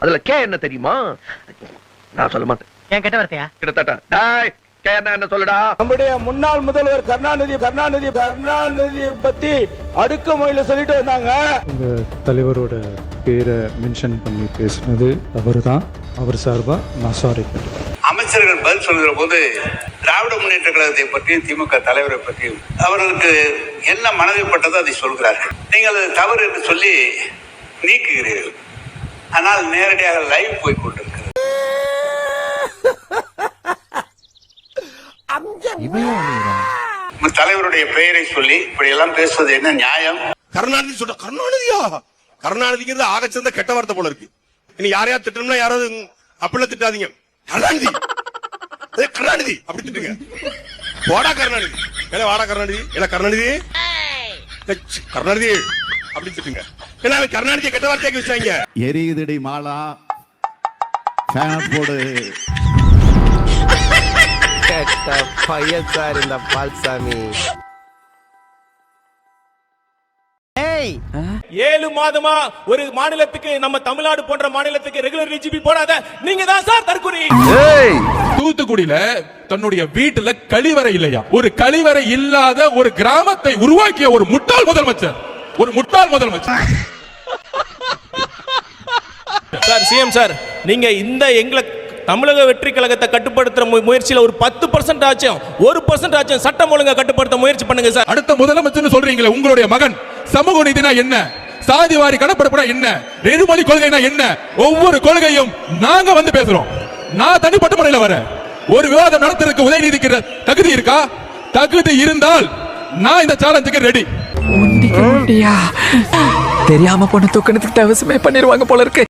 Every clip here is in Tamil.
அதுல கே என்ன தெரியுமா? நான் சொல்ல மாட்டேன். ஏன் கெட்ட வார்த்தையா? கிட்டத்தட்ட டேய் கே என்ன சொல்லுடா. நம்முடைய முன்னாள் முதல்வர் கருணாநிதி பத்தி அடுக்குமொழியில சொல்லிட்டு வந்தாங்க. உங்க தலைவரோட பேரை மென்ஷன் பண்ணி பேசுனது தவறுதான். அவர் சார்பா நான் சாரி கேட்டேன். அமைச்சர்கள் பதில் சொல்கிற போது திராவிட முன்னேற்ற கழகத்தை பற்றியும் திமுக தலைவரை பற்றியும் அவர்களுக்கு என்ன மனதில்பட்டதோ அதை சொல்கிறார்கள். நீங்கள் அது தவறு என்று சொல்லி நீக்குகிறீர்கள். ஆனால் நேரடியாக லைவ் போய் கொண்டிருக்கிறது. தலைவருடைய பெயரை சொல்லி இப்படி எல்லாம் பேசுவது என்ன நியாயம்? கருணாநிதி சொல்ற கருணாநிதியா? கருணாநிதிங்கிறது ஆகச்சிறந்த கெட்ட வார்த்தை போல இருக்கு. இனி யாரையா திட்டணும்னா யாராவது அப்படிலாம் திட்டாதீங்க. கருணாநிதி கருணாநிதி அப்படி திட்டுங்க. வாடா கருணாநிதி, வாடா கருணாநிதி, கருணாநிதி கருணாநிதி அப்படி திட்டுங்க. ஏன்னா கருணாநிதியை கெட்ட வார்த்தையாக்கி வச்சாங்க. எரியுதடி மாலா போடு. கெட்ட பையன் சார் இந்த பால்சாமி. 7 மாதமா ஒரு மாநிலத்துக்கு, நம்ம தமிழ்நாடு போன்ற மாநிலத்துக்கு ரெகுலர் டிஜிபி போடாத நீங்க தான் சார் தற்கொலை. தூத்துக்குடியில தன்னுடைய வீட்டுல கழிவறை இல்லையா? ஒரு கழிவறை இல்லாத ஒரு கிராமத்தை உருவாக்கிய ஒரு முட்டாள் முதலமைச்சர். சார் சிஎம் சார், நீங்க இந்த எங்களை தமிழக வெற்றி கழகத்தை கட்டுப்படுத்துற முயற்சியில ஒரு 10% ஆச்சும் 1% ஆச்சும் சட்டம் ஒழுங்கா கட்டுப்படுத்த முயற்சி பண்ணுங்க சார். அடுத்த முதலமைச்சர் சொல்றீங்களே, உங்களுடைய மகன் சமூக நீதினா என்ன, சாதிவாரி கணப்பெடுப்புனா என்ன, நெடுமொழி கொள்கைனா என்ன, ஒவ்வொரு கொள்கையும் நாங்க வந்து பேசுறோம். நான் தனிப்பட்ட முறையில் வர ஒரு விவாதம் நடத்துறதுக்கு உதயநிதிக்கு தகுதி இருக்கா? தகுதி இருந்தால் நான் இந்த சேலஞ்சுக்கு ரெடி. தெரியாம போன தூக்கணத்துக்கு அவசியமே பண்ணிடுவாங்க போல இருக்கு.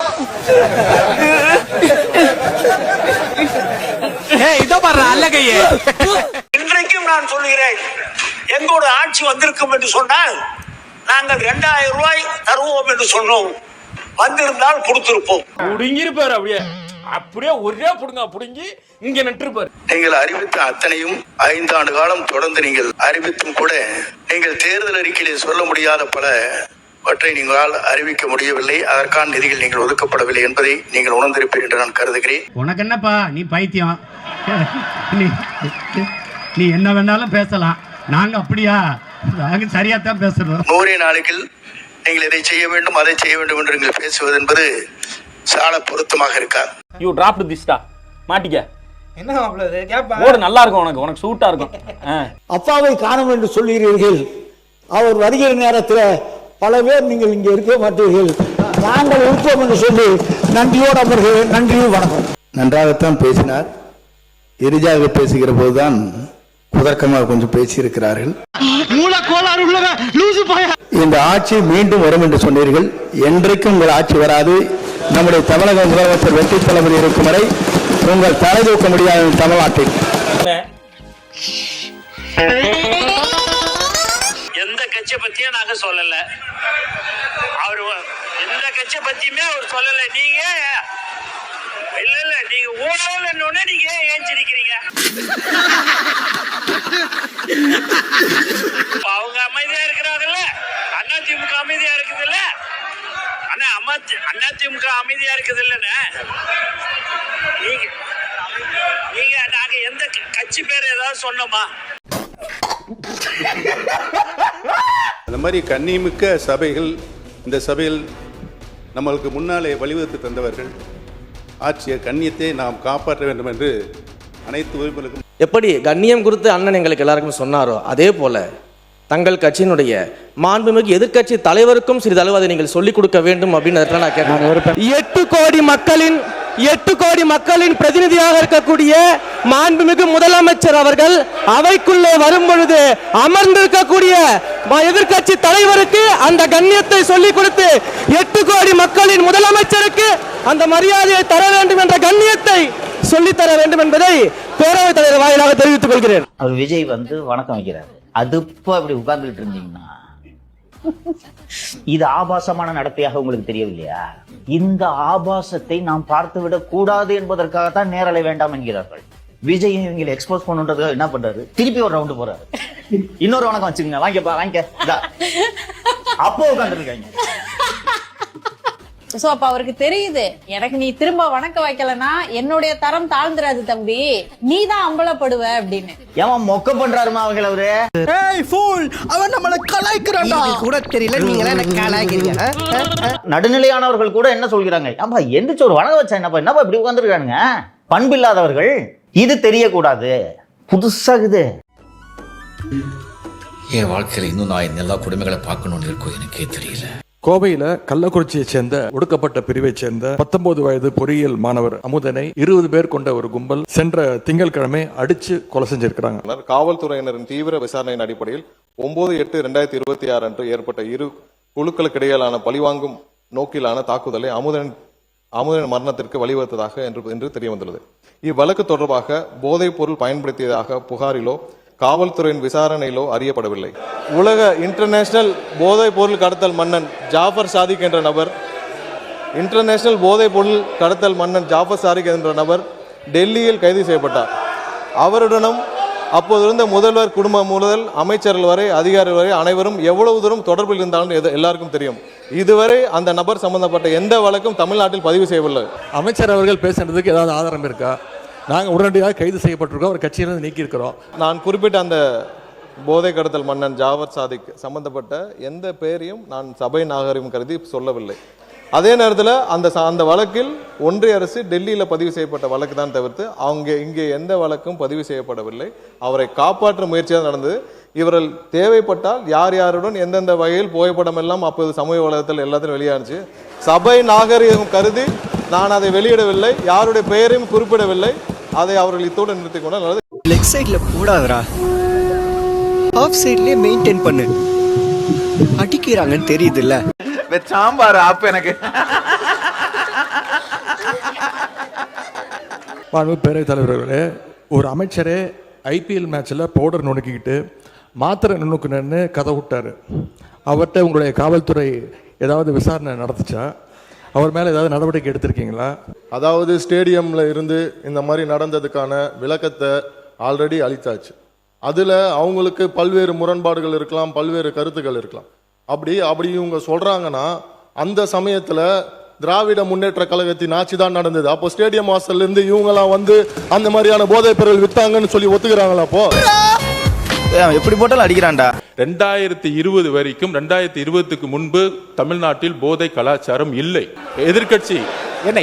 இன்றைக்கும் நான் சொல்லுகிறேன், எங்களோட ஆட்சி வந்திருக்கும் என்று சொன்னால் நாங்கள் 2000 ரூபாய் தருவோம் என்று சொன்னோம். வந்திருந்தால் கொடுத்திருப்போம். புடுங்கிருப்பாரு, அப்படியே ஒரே புடுங்க புடுங்கி இங்க நின்றுப்பாரு. நீங்கள் அறிவித்த அத்தனையும் 5 ஆண்டு காலம் தொடர்ந்து நீங்கள் அறிவித்தும் கூட நீங்கள் தேர்தல் அறிக்கையில் சொல்ல முடியாத பலவற்றை நீங்களால் அறிவிக்க முடியவில்லை. அதற்கான நிதிகள் நீங்கள் ஒதுக்கப்படவில்லை என்பதை நீங்கள் உணர்ந்திருப்பீர்கள் என்று நான் கருதுகிறேன். உனக்கு என்னப்பா, நீ பைத்தியம். நீ என்ன வேணாலும் பேசலாம், நாங்க அப்படியா? நாங்க சரியாத்தான் பேசுறோம். 100 நாளைக்கு நீங்கள் இதை செய்ய வேண்டும் அதை செய்ய வேண்டும் என்று நீங்கள் பேசுவது என்பது சால பொருத்தமாக இருக்கா? யூ டிராப்ட் திஸ்டா மாட்டிக்க. என்ன மாப்ள கேப்பா? ஓடு நல்லா இருக்கும், உனக்கு சூட்டா இருக்கும். அப்பாவை காணோம் என்று சொல்கிறீர்கள். அவர் வருகிற நேரத்தில் பல பேர் நீங்கள் இங்கே இருக்க மாட்டீர்கள். நாங்கள் இருப்போம் என்று சொல்லி நன்றியோடு அமர்கள். நன்றி, வணக்கம். நன்றாகத்தான் பேசினார். எரிஜாக பேசுகிற போதுதான் குதர்க்கமாக கொஞ்சம் பேசியிருக்கிறார்கள். இந்த ஆட்சி மீண்டும் வரும் என்று சொன்னீர்கள். என்றைக்கும் உங்கள் ஆட்சி வராது. நம்முடைய தமிழக முதலமைச்சர் வெற்றி தளபதி இருக்கும் வரை உங்கள் தலை தூக்க முடியாது தமிழ்நாட்டில். எந்த கட்சி பத்தியும் நாங்க சொல்லல. அவரு எந்த கட்சி பத்தியுமே அவர் சொல்லல. நீங்க இல்ல நீங்க ஊழல் நீங்க ஏஞ்சிருக்கிறீங்க. அவங்க அமைதியா இருக்கிறாங்கல்ல, அதிமுக அமைதியா இருக்குது இல்ல, அதிமுக அமைதியா இருக்குது இல்லன்னு நீங்க நாங்க எந்த கட்சி பேர் ஏதாவது சொன்னோமா? அந்த மாதிரி கண்ணியமிக்க சபைகள், இந்த சபையில் நம்மளுக்கு முன்னாலே வழிவகுத்து தந்தவர்கள், ஆட்சிய கண்ணியத்தை நாம் காப்பாற்ற வேண்டும் என்று அனைத்து உறுப்பினர்களுக்கும் எப்படி கண்ணியம் குறித்து அண்ணன் எங்களுக்கு எல்லாருக்கும் சொன்னாரோ, அதே போல தங்கள் கட்சியினுடைய மாண்புமிகு எதிர்க்கட்சி தலைவருக்கும் சிறிதளவு அதை நீங்கள் சொல்லிக் கொடுக்க வேண்டும் அப்படின்னு நான் கேட்கிறேன். 8 கோடி மக்களின் பிரதிநிதியாக இருக்கக்கூடிய மாண்புமிகு முதலமைச்சர் அவர்கள் அவைக்குள்ளே வரும் பொழுது அமர்ந்திருக்கக்கூடிய எதிர்க்கட்சி தலைவருக்கு அந்த கண்ணியத்தை சொல்லிக் கொடுத்து 8 கோடி மக்களின் முதலமைச்சருக்கு அந்த மரியாதையை தர வேண்டும் என்ற கண்ணியத்தை சொல்லித்தர வேண்டும் என்பதை பேரவைத் தலைவர் வாயிலாக தெரிவித்துக் கொள்கிறேன். அவர் விஜய் வந்து வணக்கம் வைக்கிறார். அதுப்போ அப்படி உட்கார்ந்துட்டு இருந்தீங்கன்னா இது ஆபாசமான நடத்தையாக உங்களுக்கு தெரியவில்லையா? இந்த ஆபாசத்தை நாம் பார்த்துவிடக் கூடாது என்பதற்காகத்தான் நேரலை வேண்டாம் என்கிறார்கள். விஜய் இவங்களை எக்ஸ்போஸ் பண்ணுன்றதுக்காக என்ன பண்றாரு? திருப்பி ஒரு ரவுண்டு போறாரு. இன்னொரு வணக்கம் வச்சுக்கோங்க, வாங்கிக்கப்பா வாங்கிக்க. அப்போ உட்கார்ந்து இருக்காங்க. சோ அப்ப அவருக்கு தெரியுது, எனக்கு நீ திரும்ப வணக்க வைக்கலன்னா என்னுடைய தரம் தாழ்ந்துராது தம்பி, நீ தான் அம்பலப்படுவ அப்படின்னு. ஏன் மொக்க பண்றாருமா அவர்கள் அவரு? ஏய் ஃபூல், அவன் நம்மள கலாய்க்கறான்டா. கூட தெரியல, நீங்களே என்ன கலாய்க்கிறீங்க? நடுநிலையானவர்கள் கூட என்ன சொல்கிறாங்க, ஆமா எந்திரிச்சு ஒரு வணக்கம் வச்சா என்னப்பா இப்படி உட்கார்ந்துருக்கானுங்க, பண்பில்லாதவர்கள். இது தெரியக்கூடாது, புதுசாகுது. என் வாழ்க்கையில இன்னும் நான் எல்லா குடும்பங்களை பார்க்கணும்னு இருக்கோ எனக்கே தெரியல. கோவையில கள்ளக்குறிச்சியை சேர்ந்த ஒடுக்கப்பட்ட பிரிவை சேர்ந்த 19 வயது பொறியியல் மாணவர் அமுதனை 20 பேர் கொண்ட ஒரு கும்பல் சென்ற திங்கட்கிழமை அடிச்சு கொலை செஞ்சிருக்கிறாங்க. காவல்துறையினரின் தீவிர விசாரணையின் அடிப்படையில் 9/8/2026 அன்று ஏற்பட்ட இரு குழுக்களுக்கு இடையிலான பழிவாங்கும் நோக்கிலான தாக்குதலை அமுதன் மரணத்திற்கு வழிவகுத்ததாக என்று தெரிய வந்துள்ளது. இவ்வழக்கு தொடர்பாக போதைப் பொருள் பயன்படுத்தியதாக புகாரிலோ காவல்துறையின் விசாரணையிலோ அறியப்படவில்லை. உலக இன்டர்நேஷனல் போதைப் பொருள் கடத்தல் மன்னன் ஜாஃபர் சாதிக் என்ற நபர் ஜாஃபர் சாதிக் என்ற நபர் டெல்லியில் கைது செய்யப்பட்டார். அவருடனும் அப்போதிருந்த முதல்வர் குடும்பம் முதல் அமைச்சர்கள் வரை அதிகாரிகள் வரை அனைவரும் எவ்வளவு தூரம் தொடர்பில் இருந்தாலும் எல்லாருக்கும் தெரியும். இதுவரை அந்த நபர் சம்பந்தப்பட்ட எந்த வழக்கும் தமிழ்நாட்டில் பதிவு செய்யவில்லை. அமைச்சர் அவர்கள் பேசுறதுக்கு ஏதாவது ஆதாரம் இருக்கா? நாங்கள் உடனடியாக கைது செய்யப்பட்டிருக்கோம், அவர் கட்சியிலிருந்து நீக்கி இருக்கிறோம். நான் குறிப்பிட்ட அந்த போதை கடத்தல் மன்னன் ஜாஃபர் சாதிக் சம்பந்தப்பட்ட எந்த பெயரையும் நான் சபை நாகரிகம் கருதி சொல்லவில்லை. அதே நேரத்தில் அந்த வழக்கில் ஒன்றிய அரசு டெல்லியில் பதிவு செய்யப்பட்ட வழக்கு தான் தவிர்த்து இங்கே எந்த வழக்கும் பதிவு செய்யப்படவில்லை. அவரை காப்பாற்ற முயற்சியாக நடந்தது. இவர்கள் தேவைப்பட்டால் யார் யாருடன் எந்தெந்த வகையில் புகைப்படம் எல்லாம் அப்போது சமூக வலைதளத்தில் எல்லாத்தையும் வெளியானுச்சு. சபை நாகரிகம் கருதி நான் அதை வெளியிடவில்லை, யாருடைய பெயரையும் குறிப்பிடவில்லை. அதை அவர்கள் இத்தோடு நிறுத்திக் கொண்டால் நல்லது. லெக் சைடுல போடாதடா, ஆஃப் சைடுலயே மெயின்டைன் பண்ணு. அடிக்கிறாங்கன்னு தெரியுது இல்ல? சாம்பார் ஆப் எனக்கு. பேரவைத் தலைவர்களே, ஒரு அமைச்சரே ஐபிஎல் மேட்ச்சில் பவுடர் நுணுக்கிக்கிட்டு மாத்திரை நுணுக்குன்னு கதை விட்டார். அவர்கிட்ட உங்களுடைய காவல்துறை ஏதாவது விசாரணை நடத்துச்சா? அவர் மேலே ஏதாவது நடவடிக்கை எடுத்திருக்கீங்களா? அதாவது ஸ்டேடியம்ல இருந்து இந்த மாதிரி நடந்ததுக்கான விளக்கத்தை ஆல்ரெடி அளித்தாச்சு. அதில் அவங்களுக்கு பல்வேறு முரண்பாடுகள் இருக்கலாம், பல்வேறு கருத்துக்கள் இருக்கலாம். அப்படி இவங்க சொல்கிறாங்கன்னா அந்த சமயத்தில் திராவிட முன்னேற்ற கழகத்தின் ஆட்சி தான் நடந்தது. அப்போ ஸ்டேடியம் வாசல்ல இருந்து இவங்கெல்லாம் வந்து அந்த மாதிரியான போதைப் பொருள் வித்தாங்கன்னு சொல்லி ஒத்துக்கிறாங்களா? அப்போ எப்படி போட்டாலும் அடிக்கிறான்டா. 2020 வரைக்கும் 2020க்கு முன்பு தமிழ்நாட்டில் போதை கலாச்சாரம் இல்லை. எதிர்கட்சி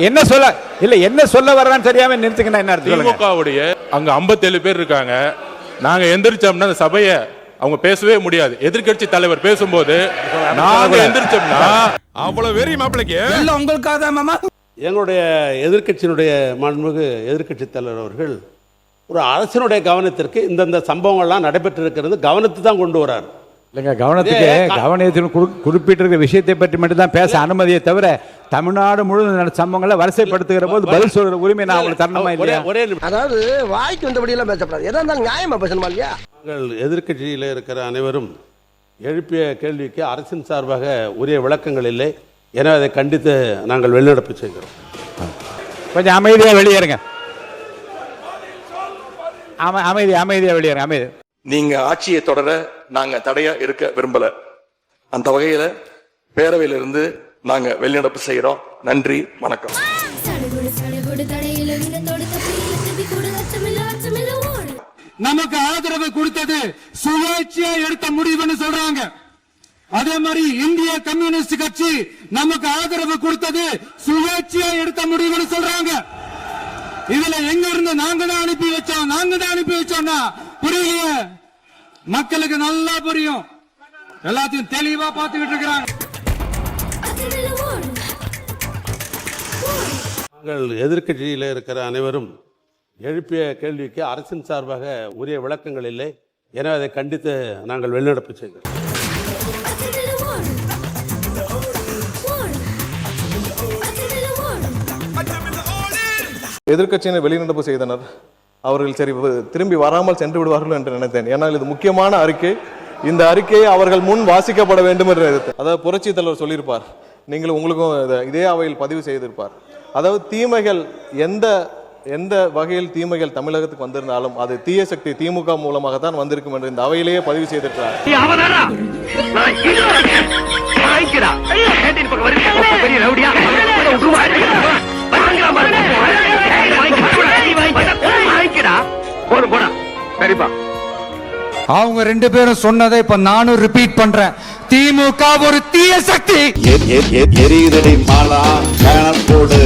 என்ன சொல்ல வர்றான்னு தெரியாம நிறுத்துக்கணும். என்ன திமுகவுடைய அங்க 57 பேர் இருக்காங்க. நாங்க எந்திரிச்சோம்னா அந்த சபையை அவங்க பேசவே முடியாது. எதிர்கட்சி தலைவர் பேசும்போது நாங்க எந்திரிச்சோம்னா அவ்வளவு வெறி மாப்பிளைக்கு எல்லாம் உங்களுக்காக தான் மாமா. எங்களுடைய எதிர்கட்சியினுடைய மாண்புமிகு எதிர்கட்சி தலைவர் அவர்கள் ஒரு அரசினுடைய கவனத்திற்கு இந்தந்த சம்பவங்கள்லாம் நடைபெற்றிருக்கிறது கவனத்தை தான் கொண்டு வரார். இல்லைங்க, கவனத்தில் குறிப்பிட்டிருக்கிற விஷயத்தை பற்றி மட்டும்தான் பேச அனுமதியை தவிர தமிழ்நாடு முழுவதும் சம்பவங்களை வரிசைப்படுத்துகிற போது பதில் சொல்ற உரிமை நான் உங்களுக்கு தரணுமா இல்லையா? அதாவது வாய்க்கு வந்தபடி எல்லாம் பேசப்படாது, எதா இருந்தாலும் நியாயமா பேசணுமா இல்லையா? எதிர்கட்சியில் இருக்கிற அனைவரும் எழுப்பிய கேள்விக்கு அரசின் சார்பாக உரிய விளக்கங்கள் இல்லை. எனவே அதை கண்டித்து நாங்கள் வெளிநடப்பு செய்கிறோம். கொஞ்சம் அமைதியா வெளியேறுங்க. அமைதியா வெளியேறுங்க. நீங்க ஆட்சியை தொடர நாங்க தடையா இருக்க விரும்பல. அந்த வகையில பேரவையிலிருந்து நாங்க வெளிநடப்பு செய்யறோம். நன்றி, வணக்கம். நமக்கு ஆதரவு கொடுத்தது சுயேட்சையா எடுத்த முடிவுன்னு சொல்றாங்க. அதே மாதிரி இந்திய கம்யூனிஸ்ட் கட்சி நமக்கு ஆதரவு கொடுத்தது சுயேட்சையா எடுத்த முடிவுன்னு சொல்றாங்க. இதுல எங்க இருந்து நாங்க தான் அனுப்பி வச்சோம்னா புரியலையே. மக்களுக்கு நல்லா புரியும், எல்லாத்தையும் தெளிவா பார்த்துக்கிட்டு இருக்கிறாங்க. நாங்கள் எதிர்கட்சியில் இருக்கிற அனைவரும் எழுப்பிய கேள்விக்கு அரசின் சார்பாக உரிய விளக்கங்கள் இல்லை. எனவே அதை கண்டித்து நாங்கள் வெளிநடப்பு செய்கிறோம். எதிர்கட்சியினர் வெளிநடப்பு செய்தனர். அவர்கள் சரி திரும்பி வராமல் சென்று விடுவார்கள் என்று நினைத்தேன். ஏன்னால் இது முக்கியமான அறிக்கை. இந்த அறிக்கையை அவர்கள் முன் வாசிக்கப்பட வேண்டும் என்று நினைத்தேன். அதாவது புரட்சி தலைவர் சொல்லியிருப்பார், நீங்களும் உங்களுக்கும் இதே அவையில் பதிவு செய்திருப்பார். அதாவது தீமைகள் எந்த வகையில் தீமைகள் தமிழகத்துக்கு வந்திருந்தாலும் அது தீய சக்தி திமுக மூலமாகத்தான் வந்திருக்கும் என்று இந்த அவையிலேயே பதிவு செய்திருக்கிறார். அவங்க ரெண்டு பேரும் சொன்னதை இப்ப நானும் ரிப்பீட் பண்றேன். திமுக ஒரு தீய சக்தி. எரியுதடி மாலா பேனர் போடு